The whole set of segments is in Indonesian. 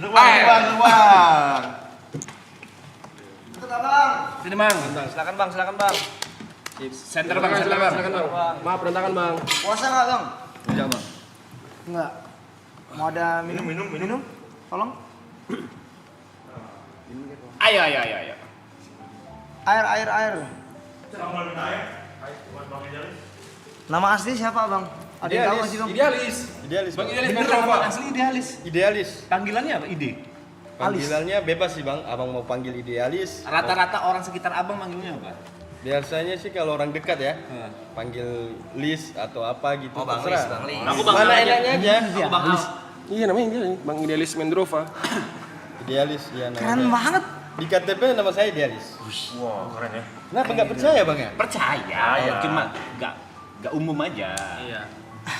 Bang. Sini bang. Silakan bang. Center bang, silakan bang. Maaf berantakan bang. Puasa nggak bang? Enggak, Bang. Enggak. Mau ada minum? Tolong. Ayo. Air. Nama asli siapa bang? Ada yang tahu nggak sih bang? Idealis. Bang Bang. Idealis Bener, Mendrova. Bang. Asli idealis. Idealis. Panggilannya apa? Ide. Panggilannya bebas sih bang. Abang mau panggil idealis. Rata-rata orang sekitar Abang manggilnya apa? Biasanya sih kalau orang dekat ya, panggil Lis atau apa gitu. Oh bang terserah. Lis. Aku Bang Mana Al aja. enaknya aja. Aku Bang Al. Iya namanya ini Bang Idealis Mendrova. Idealis ya namanya. Keren banget. Di KTP nama saya Idealis. Wah, keren ya. Kenapa nggak percaya bang ya? Percaya, cuma nggak umum aja. Iya.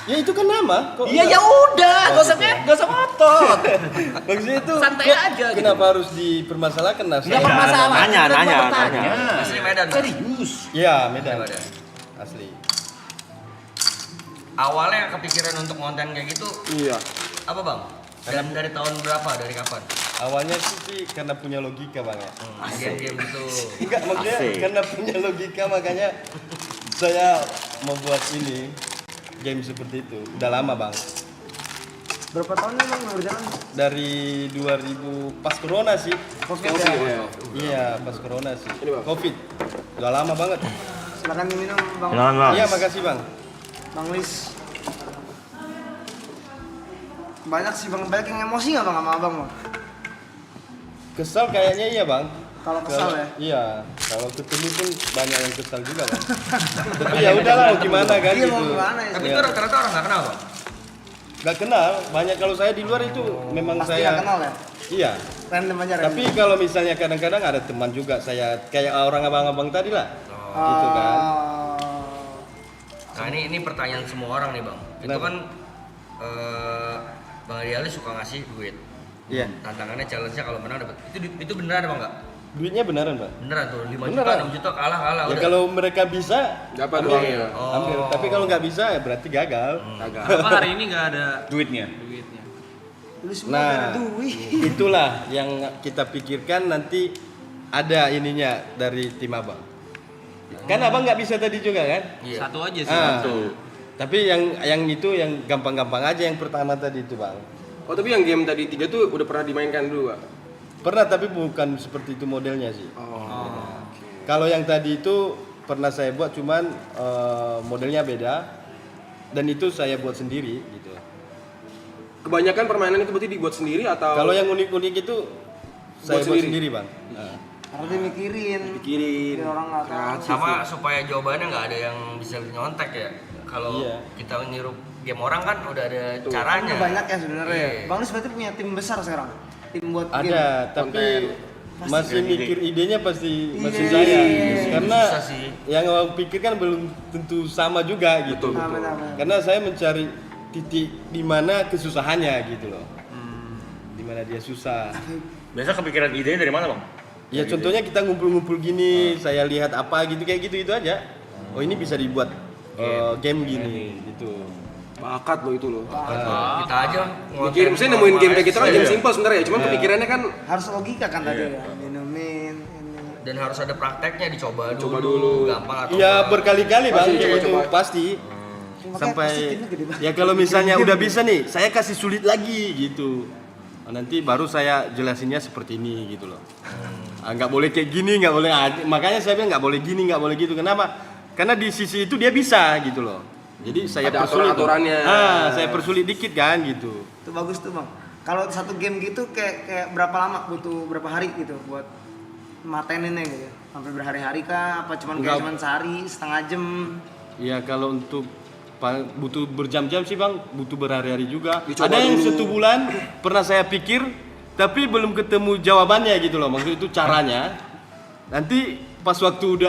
Ya itu kan nama. Kok Iya, ya nggak- udah, Oh, gak usah gitu. ngotot. Maksudnya itu Santai kok aja gitu. Kenapa harus dipermasalahkan nah? Enggak bermasalah. Nanya. Asli Medan. Bang. Serius. Iya, Medan. Medan. Asli. Awalnya kepikiran untuk konten kayak gitu Iya. apa bang? Dari tahun berapa? Dari kapan? Awalnya sih karena punya logika bang ya. Game-game itu. Enggak, maksudnya Asik. karena punya logika makanya saya membuat ini game seperti itu. Udah lama bang. Berapa tahun nih bang berjalan? Dari 2000 pas corona sih. Covid ya. Iya, pas corona sih. Ini, Bang. Covid. Udah lama banget. Silakan diminum bang. Bang. Iya, makasih bang. Bang Lis. Banyak sih bang, banyak yang emosi nggak bang sama abang bang? Kesal kayaknya iya bang. Kalau kesal ya? Iya, kalau ketemu pun banyak yang kesal juga bang. Tapi ya udahlah, mau gimana kan Iya gitu. mau gimana ya? Tapi Itu rata-rata orang nggak kenal bang? Gak kenal, banyak kalau saya di luar itu memang Pasti saya. nggak kenal ya? Iya. Random aja. Tapi kalau misalnya kadang-kadang ada teman juga saya kayak orang abang-abang tadi lah. Gitu kan. Nah ini pertanyaan semua orang nih bang. Itu Kenapa? kan Bang Idealis suka ngasih duit. Iya. Tantangannya challenge-nya kalau menang dapat. Itu beneran apa enggak? Duitnya beneran, Pak. Beneran tuh 5 Beneran. juta, 6 juta kalah Ya udah. kalau mereka bisa Dapat ambil. uangnya. Ambil. Tapi kalau nggak bisa ya berarti gagal. Agak. Apa hari ini nggak ada Duitnya. duitnya? Lu semua Nah, ada duit. itulah yang kita pikirkan nanti ada ininya dari tim abang. Kan abang nggak bisa tadi juga kan? Iya. Satu aja sih. Ah, tapi yang itu yang gampang-gampang aja yang pertama tadi itu bang. Oh tapi yang game tadi 3 tuh udah pernah dimainkan dulu Pak? Pernah tapi bukan seperti itu modelnya sih. Oh. Kalau yang tadi itu pernah saya buat cuman modelnya beda dan itu saya buat sendiri gitu. Kebanyakan permainan itu berarti dibuat sendiri atau? Kalau yang unik-unik itu saya buat sendiri? sendiri bang. Nah. Karena dia mikirin. pikirin. Biar orang nggak tahu. Kreatif. Sama supaya jawabannya nggak ada yang bisa nyontek ya. Kalau Iya. kita niru game orang kan udah ada Tuh. caranya. Kan banyak ya sebenarnya. Iya. Bang Lis berarti punya tim besar sekarang. Tim buat game. Ada, tapi Pasti masih mikir idenya pasti masih Ide. saya. Iya. Karena Susah sih. yang aku pikirkan belum tentu sama juga gitu. Nah, benar-benar. Karena saya mencari titik di mana kesusahannya gitu loh. Di mana dia susah. Biasa kepikiran idenya dari mana, Bang? Ya contohnya kita ngumpul-ngumpul gini, saya lihat apa gitu kayak gitu aja. Oh ini bisa dibuat game gini gitu. Bakat lo itu lo. Kita aja Mikir, misalnya nemuin game kayak gitu kan game simple sebenarnya ya, cuman kepikirannya kan Harus logika kan tadi ya. Minumin ini. dan harus ada prakteknya dicoba Coba dulu, dulu. gampang atau Iya enggak. berkali-kali bang Pasti kayak itu coba-coba. pasti. Makanya Sampai pasti timnya gede banget. ya kalau misalnya udah bisa nih, saya kasih sulit lagi gitu. Nanti baru saya jelasinnya seperti ini gitu loh. Nggak boleh kayak gini, nggak boleh. Makanya saya bilang nggak boleh gini, nggak boleh gitu. Kenapa? Karena di sisi itu dia bisa gitu loh. Jadi saya Ada persulit. aturan-aturannya. Saya persulit dikit kan gitu. Itu bagus tuh bang. Kalau satu game gitu kayak berapa lama butuh berapa hari gitu buat mateninnya gitu? Sampai berhari-hari kah? Apa cuman kayak Enggak. cuman sehari, setengah jam? Ya kalau untuk butuh berjam-jam sih bang, butuh berhari-hari juga. Dicoba Ada yang dulu. 1 bulan pernah saya pikir, tapi belum ketemu jawabannya gitu loh. Maksud itu caranya. Nanti pas waktu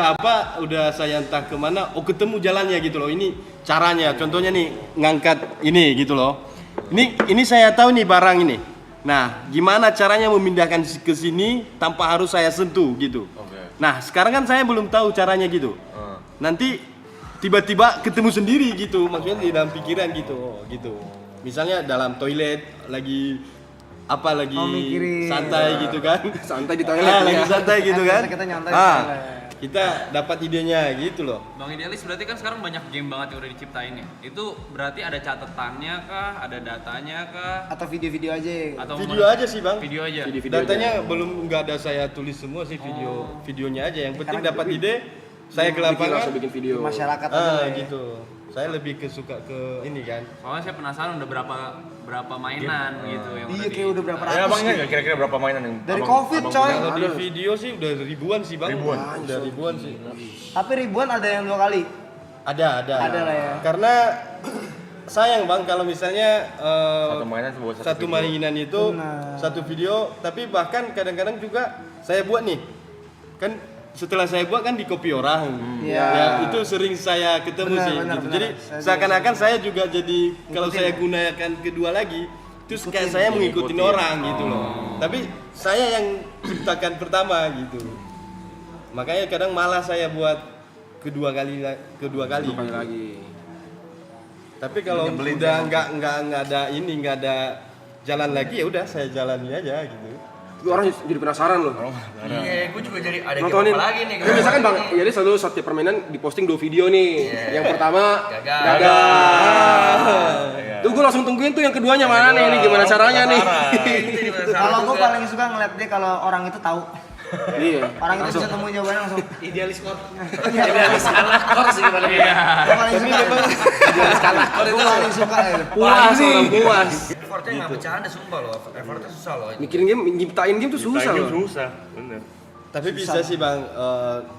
udah saya entah kemana, ketemu jalannya gitu loh. Ini caranya. Contohnya nih ngangkat ini gitu loh. Ini saya tahu nih barang ini. Nah, gimana caranya memindahkan ke sini tanpa harus saya sentuh gitu. Nah, sekarang kan saya belum tahu caranya gitu. Nanti tiba-tiba ketemu sendiri gitu, maksudnya di dalam pikiran gitu, gitu. Misalnya dalam toilet lagi apa lagi mikirin. santai gitu kan. Santai di toilet Lagi ya. santai gitu kan. Kita nyantai. Kita dapat idenya gitu loh. Bang Idealis berarti kan sekarang banyak game banget yang udah diciptain ya. Itu berarti ada catatannya kah, ada datanya kah, Atau video-video aja. atau Video aja sih bang. Video aja. Datanya belum nggak ada saya tulis semua sih videonya aja. Yang penting dapat ide, saya ke lapangan. Langsung bikin video. Masyarakat aja lah ya. Gitu. Saya lebih suka ke ini kan. Soalnya saya penasaran udah berapa mainan gitu yang Iya udah kayak udah berapa Ya ratus. abang ingat nggak kira-kira berapa mainan yang Dari abang- COVID, abang coy. punya? Kalau di video sih udah ribuan sih bang. Ribuan? Udah ribuan sih. Tapi ribuan ada yang 2 kali. Ada. Ada lah ya. Karena sayang bang kalau misalnya Satu mainan buat satu video. mainan itu Benar. satu video, tapi bahkan kadang-kadang juga saya buat nih kan setelah saya buat kan di copy orang. Iya. Ya, itu sering saya ketemu Benar, sih benar, gitu. benar. Jadi Saya juga seakan-akan saya juga jadi kalau Ngikutin saya ya? gunakan kedua lagi terus kayak saya mengikuti orang gitu loh. Tapi saya yang ciptakan pertama gitu. Makanya kadang malah saya buat kedua kali Kembali lagi. tapi kalau udah nggak ada jalan lagi ya udah saya jalani aja gitu. Itu orang jadi penasaran loh. Iya, gue juga jadi ada game Nontonin. apa lagi nih. Kan misalkan Bang, jadi selalu setiap permainan diposting 2 video nih. Yang pertama Gagal. Tuh gue langsung tungguin tuh yang keduanya mana nih, ini gimana caranya nih. Kalau gue paling suka ngeliat dia kalau orang itu tahu. Iya. Orang itu bisa nemuin jawabannya langsung. Idealis kor. Idealis kalakor sih gimana ya. Gue paling suka. Idealis kalakor Gue itu. paling suka ya. Puas orang puas. Effortnya nggak bercanda sumpah loh. Effortnya susah loh. Mikirin game, nyiptain game tuh susah loh. Susah, bener. Tapi bisa sih bang,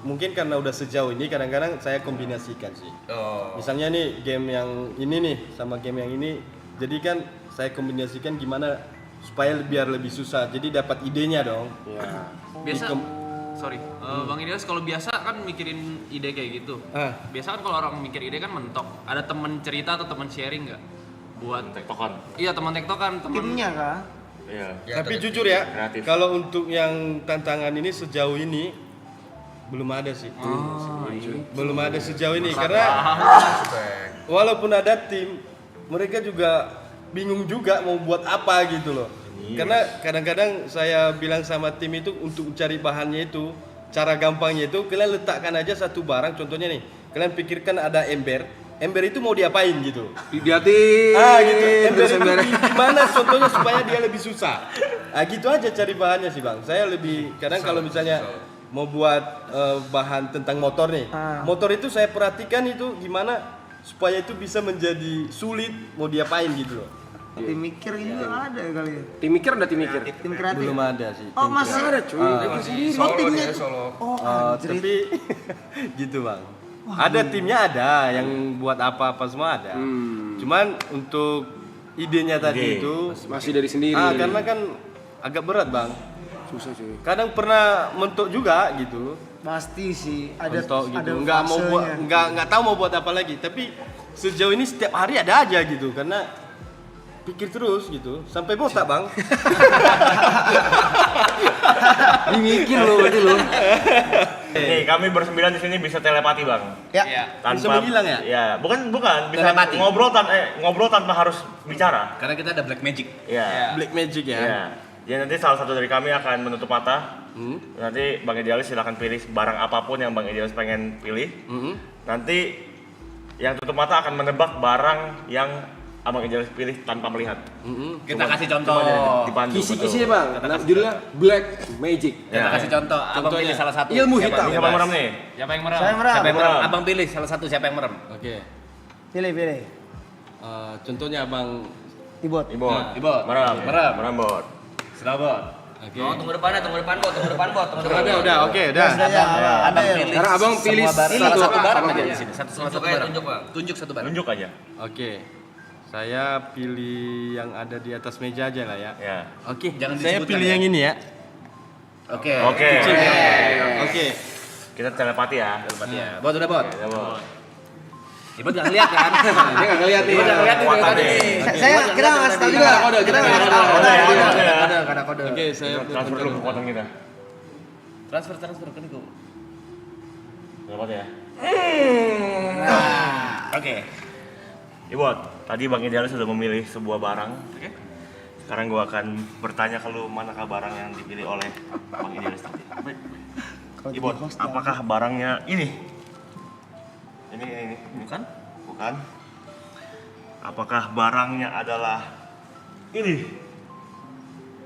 mungkin karena udah sejauh ini kadang-kadang saya kombinasikan sih. Oh. Misalnya nih game yang ini nih sama game yang ini, jadi kan saya kombinasikan gimana supaya biar lebih susah. Jadi dapat idenya dong. Iya. Biasa Bang Idealis kalau biasa kan mikirin ide kayak gitu. Biasa kan kalau orang mikir ide kan mentok. Ada temen cerita atau temen sharing nggak? Buat Tektokan. Iya teman tektokan, teman. Timnya kah? Iya. Tapi jujur ya, Kreatif. kalau untuk yang tantangan ini sejauh ini belum ada sih. Belum ada sejauh ini karena walaupun ada tim, mereka juga bingung juga mau buat apa gitu loh. Karena kadang-kadang saya bilang sama tim itu untuk cari bahannya itu, cara gampangnya itu kalian letakkan aja satu barang, contohnya nih, kalian pikirkan ada ember itu mau diapain gitu. Diatin. Gitu. Ember itu gimana contohnya supaya dia lebih susah. Gitu aja cari bahannya sih bang. Saya lebih kadang kalau misalnya mau buat bahan tentang motor nih, motor itu saya perhatikan itu gimana supaya itu bisa menjadi sulit mau diapain gitu loh. Tim mikir ini ada kali ya. Tim mikir udah tim mikir. Tim kreatif. Belum ada sih. Oh masih ada cuy. Oh timnya. Oh anjir. Tapi gitu bang. Ada timnya ada yang buat apa-apa semua ada. Cuman untuk idenya tadi itu Masih dari sendiri. karena kan agak berat bang. Susah cuy. Kadang pernah mentok juga gitu. Pasti sih ada Mentok gitu. ada Nggak mau buat fasenya. nggak tahu mau buat apa lagi. Tapi sejauh ini setiap hari ada aja gitu karena pikir terus gitu sampai botak bang. Dimikir loh berarti loh. Nih, kami bersembilan di sini bisa telepati, Bang. Ya. Iya. Bisa menghilang ya? Ya, bukan bisa Telepati. ngobrol tanpa harus bicara. Karena kita ada black magic. Iya. Black magic ya. Iya. Jadi nanti salah satu dari kami akan menutup mata. Nanti Bang Idealis silakan pilih barang apapun yang Bang Idealis pengen pilih. Nanti yang tutup mata akan menebak barang yang Abang Idealis pilih tanpa melihat. Kita kasih contoh. Dipandu. Kisi-kisi ya bang. Nah, judulnya Black Magic. Kita kasih contoh. Abang Contohnya. pilih salah satu. Ilmu Siapa? hitam. Siapa yang merem nih? Siapa yang merem? Saya yang merem. Siapa yang merem? Merem. Abang pilih salah satu siapa yang merem. Oke. Pilih. Contohnya abang. Ibot. Ibot. Ibot. Merem. Merem. Merem, Bot. Sudah bot. Oke. Oh, tunggu depan bot, tunggu depan bot. Udah, oke, udah. Abang pilih. Karena abang pilih semua barang. satu Satu barang abang aja pilih. di sini. Satu barang. Tunjuk satu barang. Tunjuk aja. Oke. Saya pilih yang ada di atas meja aja lah ya. Ya. Oke. Jangan Saya disebutkan pilih ya. yang ini ya. Oke. Oke. Oke. Kita telepati ya. Iya. Bot udah bot. Ya, Bot. Ibot nggak ngeliat kan? Dia nggak ngeliat nih. Ibot nggak ngeliat nih dari tadi. Saya kita ngasih tahu juga. Kode, Kita kode, ngasih kode, tahu. kode, Ada kode. Oke, saya Transfer dulu kekuatan kita. Transfer kan itu. Telepati ya. Oke. Ibot, tadi Bang Idealis sudah memilih sebuah barang. Oke. Sekarang gua akan bertanya ke lu manakah barang yang dipilih oleh Bang Idealis tadi. Ibon, apakah barangnya ini? Ini. Bukan? Bukan. Apakah barangnya adalah ini?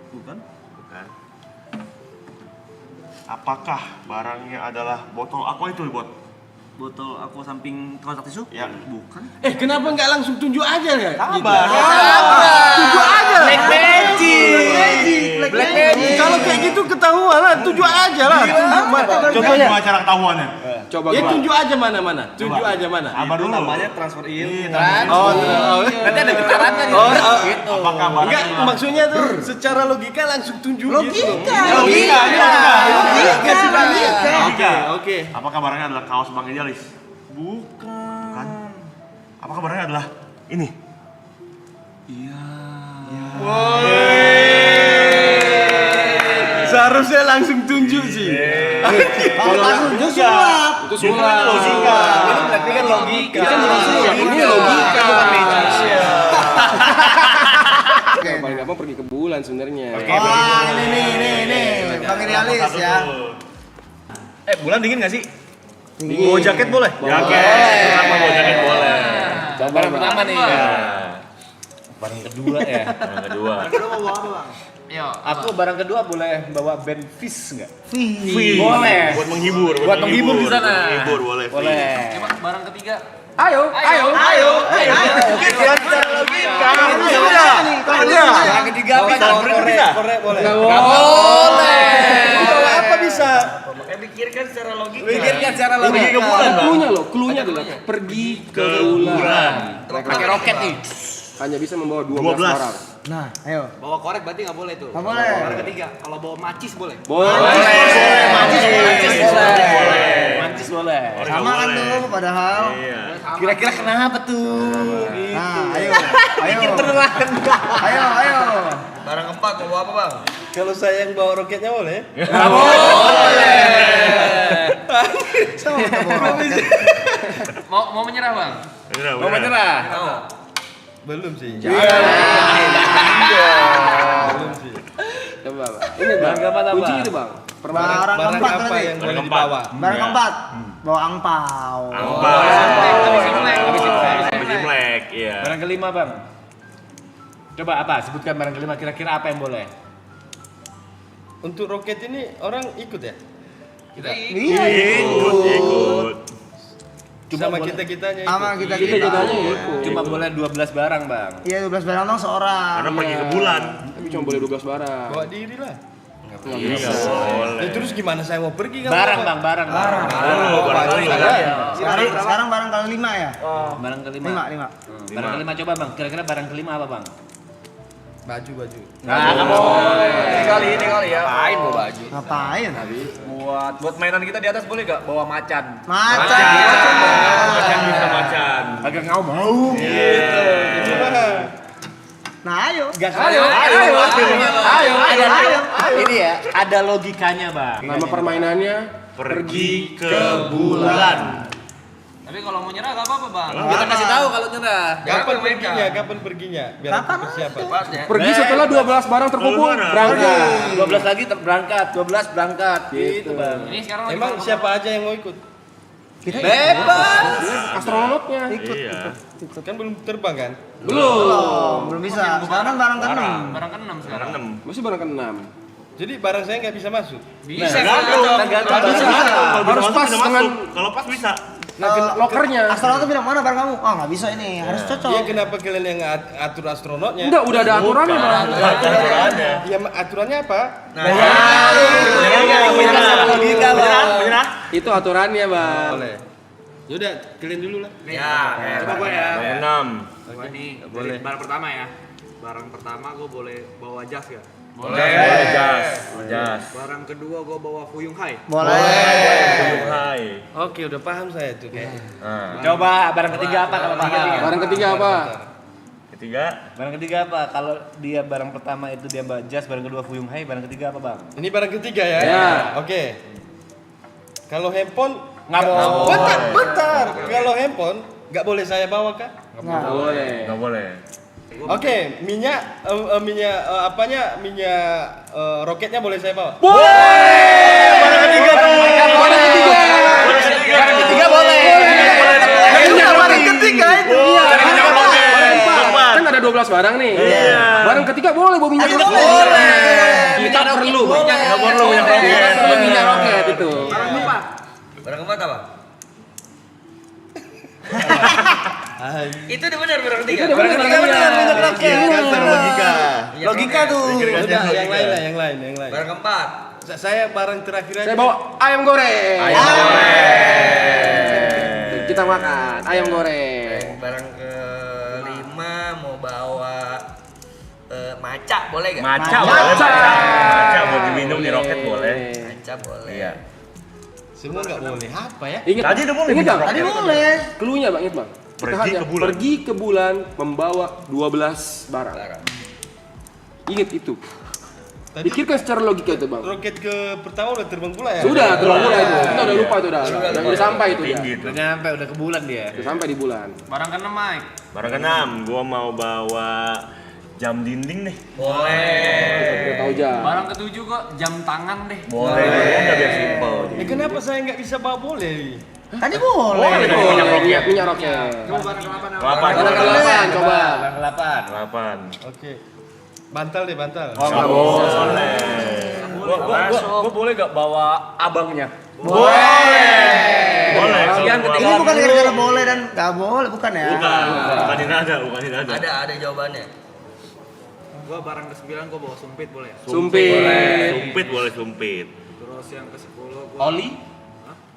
Bukan? Bukan. Apakah barangnya adalah botol aqua itu, Ibon? Botol aku samping kotak tisu? Ya. Bukan. Kenapa nggak langsung tunjuk aja ya? Sabar. Tunjuk aja lah. Black Magic. Kalau kayak gitu ketahuan lah, tunjuk aja lah. Contohnya gimana cara ketahuannya? Coba Ya gua. tunjuk aja mana. Tunjuk aja mana. Sabar dulu. Namanya transfer ilmu. Nanti ada getarannya gitu. Apakah barangnya Enggak, adalah maksudnya tuh secara logika langsung tunjuk gitu. Logika. Oke. Apakah barangnya adalah kaos Bang Idealis? Bukan. Apakah barangnya adalah ini? Seharusnya langsung tunjuk sih. Kalau tunjuk sulap. Itu sulap. Logika. Ini berarti kan logika. Ini kan bukan sulap, ini logika. Oke. Paling gampang pergi ke bulan sebenarnya. Wah, ini. Bang Idealis ya. Bulan dingin nggak sih? Dingin. Bawa jaket boleh? Jaket. Kenapa bawa jaket boleh? Barang pertama nih. Barang kedua ya. Yang kedua. Kedua mau bawa apa, Bang? Yo, Aku barang kedua boleh bawa band Fish nggak? Boleh. Buat menghibur. Buat menghibur di sana. Menghibur boleh. Boleh. coba barang ketiga. Ayo. Secara logika. Barang ketiga apa? Korek boleh. Nggak boleh. Bawa apa bisa? Makanya pikirkan secara logika. Pergi ke bulan, Bang. Cluenya adalah pergi ke bulan. Pakai roket nih. hanya bisa membawa 12 12. orang. Nah, ayo. Bawa korek berarti nggak boleh tuh. Nggak boleh. Barang ketiga. Kalau bawa macis boleh. Mancis boleh. Sama kan tuh padahal. Iya. Kira-kira kenapa tuh? Nah, ayo. Ayo. Barang keempat mau bawa apa, Bang? Kalau saya yang bawa roketnya boleh? Sama kita bawa roket. Mau menyerah, Bang? Mau menyerah? Belum sih. Coba, Bang. Ini Bang. Kunci itu, Bang. Barang Barang keempat apa tadi. yang boleh dibawa? Barang keempat. Bawa angpau. Habis Imlek. Habis Imlek, iya. Barang kelima, Bang. Coba apa? Sebutkan barang kelima kira-kira apa yang boleh? Untuk roket ini orang ikut ya? Kita Iya. Ikut. Sama boleh- kita-kitanya ikut. Sama kita. Cuma boleh 12 barang, Bang. Iya, 12 barang dong seorang. Karena pergi ke bulan. Tapi cuma boleh 12 barang. Bawa diri lah. Iya, nggak boleh. Ya, terus gimana saya mau pergi kalau Barang, bawa? Bang, barang. Barang kali Sekarang barang kelima ya? Barang kelima. 5. Barang kelima coba, Bang. Kira-kira barang kelima apa, Bang? Baju. Nah, boleh. Ini kali ya. Ngapain bawa baju? Ngapain? Buat mainan kita di atas boleh gak bawa macan? Macan. Macan bisa macan. Agak mau. Nah, ayo. Ayo. Ini ya, ada logikanya, Bang. Nama permainannya Pergi ke bulan. Tapi kalau mau nyerah gak apa-apa, Bang. Kita kasih tahu kalau nyerah. Kapan perginya? Biar aku persiapan. pergi setelah 12 barang terkumpul, Barang. berangkat. 12 lagi berangkat, 12 berangkat. Gitu, Bang. Ini sekarang lagi Emang barang siapa aja yang mau ikut? Bebas. Astronotnya. Iya. Kan belum terbang kan? Belum bisa. Sekarang barang ke-6. barang ke-6 sekarang. 6. Masih barang ke-6. Jadi barang saya nggak bisa masuk. Bisa. Harus pas dengan Kalau pas bisa. lokernya. Astronot bilang, mana barang kamu? Oh, nggak bisa ini. Harus Iya, cocok. kenapa kalian yang atur astronotnya? Enggak, udah ada aturannya, Bang. Aturannya. Ya aturannya apa? Menyerah. Itu aturannya, Bang. Boleh. Yaudah, kalian dulu lah. Coba gue ya. Barang 6. Gua nih dari barang pertama ya. Barang pertama gue boleh bawa jas ya. Boleh. Jas. Barang kedua gue bawa Fuyung Hai. Boleh. Hai. Oke, udah paham saya tuh kayak. Nah, Coba barang ketiga apa kalau barang ketiga? Barang ketiga apa? ketiga. Barang ketiga apa? Kalau dia barang pertama itu dia Mbak Jas, barang kedua Fuyung Hai, barang ketiga apa, Bang? Ini barang ketiga ya? Ya. Oke. Kalau handphone Nggak boleh. Bentar. Kalau handphone nggak boleh saya bawa kah? Nah, Boleh. Nggak boleh. Oke, minyak roketnya boleh saya bawa? Barang ketiga tuh. Barang ketiga. Barang ketiga boleh. Barang ketiga itu. Kan ada 12 barang nih. Barang ketiga boleh bawa minyak. Boleh. Kita perlu minyak. Nggak perlu minyak roket. Perlu minyak roket itu. Barang keempat apa? Itu udah benar barang ketiga. Itu udah benar. Minyak roket. Logika. Logika tuh. Udah, yang lain. Barang keempat. Saya barang terakhir aja. Saya bawa ayam goreng. Kita makan ayam goreng. Barang kelima mau bawa maca boleh gak? Maca boleh. Maca mau diminum di roket boleh. Maca boleh. Iya. Semua nggak boleh. Apa ya? Ingat. Tadi udah boleh Ingat minyak Bang? Tadi boleh. Cluenya Bang, ingat Bang. Kita Pergi hanya ke bulan. Pergi ke bulan membawa 12 barang. Ingat itu. Tadi Pikirkan secara logika itu Bang. roket ke pertama udah terbang pula ya? Sudah terlalu mulai itu. Kita udah lupa itu udah. Udah sampai itu Tinggi ya. itu. Udah nyampe, udah ke bulan dia. Udah sampai di bulan. Barang ke-6 Mike. Barang ke-6, gua mau bawa jam dinding nih. Kita tahu aja. Barang ke-7 kok jam tangan deh. Boleh. Udah biar simpel. Kenapa saya nggak bisa bawa boleh? Tadi boleh. Minyak roket. Kelapa. Barang ke-8 coba. Barang ke-8. 8. Oke. Bantal deh, bantal. Boleh. Gua boleh gak bawa abangnya? Boleh. Yang Kalau Ini gua- bukan gara-gara boleh dan nggak boleh, bukan ya? Bukan ini ada. ada jawabannya. Gua barang ke-9 gua bawa sumpit boleh ya? Sumpit. Sumpit boleh sumpit. Terus yang ke-10 gua Oli?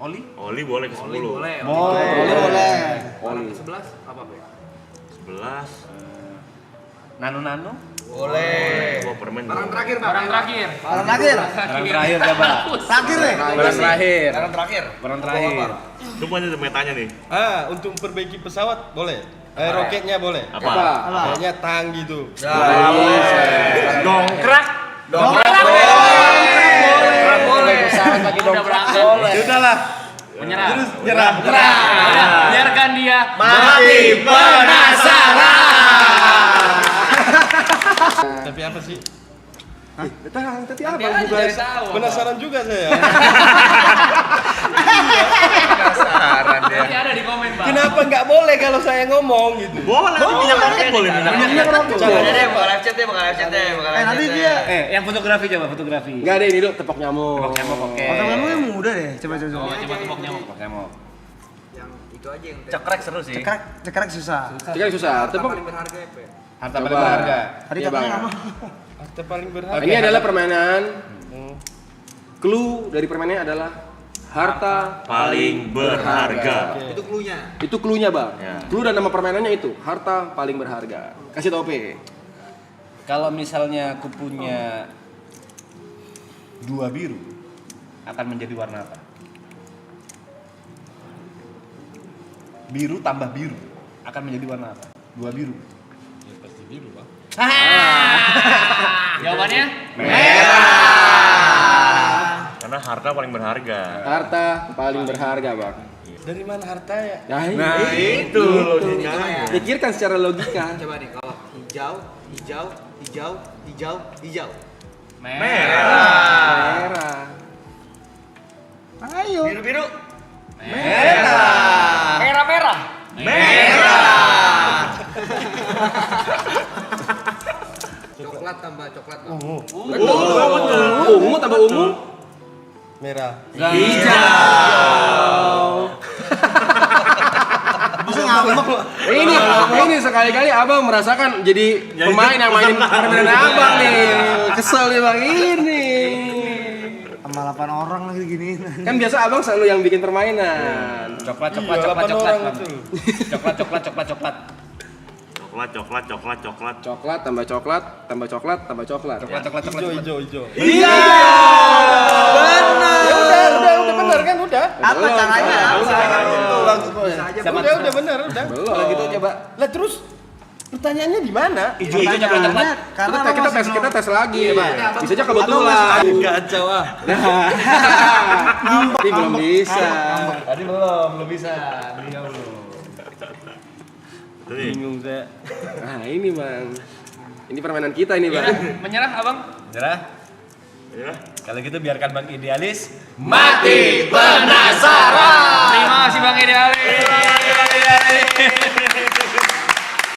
Oli? Oli boleh ke 10. boleh. Boleh. Barang ke-11 apa, Be? 11. Nano-nano? Boleh. Gua permen. Barang terakhir. Barang terakhir. Barang terakhir. Barang terakhir coba. Terakhir nih. Barang terakhir. Barang terakhir. Barang terakhir. Coba aja metanya nih. Untuk perbaiki pesawat boleh. Roketnya boleh. Apa? Kayaknya tang gitu. Dongkrak. Boleh. Pesawat lagi udah berangkat. Sudahlah. Menyerah. Nyerah. Biarkan dia Mati Tapi apa sih? Tapi abang juga Penasaran juga saya. Nanti ada di komen, Bang. Kenapa nggak boleh kalau saya ngomong gitu? Boleh. Minyak roket boleh. Minyak roket. Ada deh, bakal live chat deh, bakal live chat deh. Nanti dia. Yang fotografi coba, fotografi. Enggak ada ini dulu tepok nyamuk. Oke. Otak kamu yang muda deh. Coba. Coba tepok nyamuk. Yang itu aja yang Cekrek seru sih. Cekrek susah. Jika susah, tepok. Harta paling berharga. Tadi Iya, katanya Bang. nama. Harta paling berharga. Ini adalah permainan. Clue dari permainannya adalah harta Paling berharga. Itu cluenya Bang. Ya. Clue dan nama permainannya itu harta paling berharga. Kasih tau P. Kalau misalnya aku punya 2 biru, akan menjadi warna apa? Biru tambah biru akan menjadi warna apa? 2 biru. Ya pasti biru, Bang. Jawabannya? Karena harta paling berharga. Harta paling berharga Bang. Dari mana hartanya? Nah, Itu logikanya. pikirkan secara logika. Coba nih kalau hijau. Merah. Ayo. Biru. Merah. Coklat tambah coklat. Ungu tambah ungu. Merah. Bisa ngambek. Ini sekali-kali abang merasakan jadi pemain yang mainin permainan abang nih. Kesel nih bang ini. Sama 8 orang lagi gini. Kan biasa abang selalu yang bikin permainan. Coklat. Iya, 8 orang Bang. itu. Coklat. Coklat. Coklat tambah coklat tambah coklat tambah coklat. Hijau. Iya. Ya udah benar kan udah. Apa caranya? Udah benar udah. Belum. Kalau gitu coba. Lah terus pertanyaannya di mana? Coklat. Karena Kita tes lagi. Bisa aja kebetulan. Kacau ah. Tapi belum bisa. Tadi belum bisa. Dia belum. Jadi, Bingung saya. Nah ini bang, ini permainan kita ini bang. Menyerah abang? Nyerah? ya. Kalau gitu biarkan Bang Idealis Mati penasaran.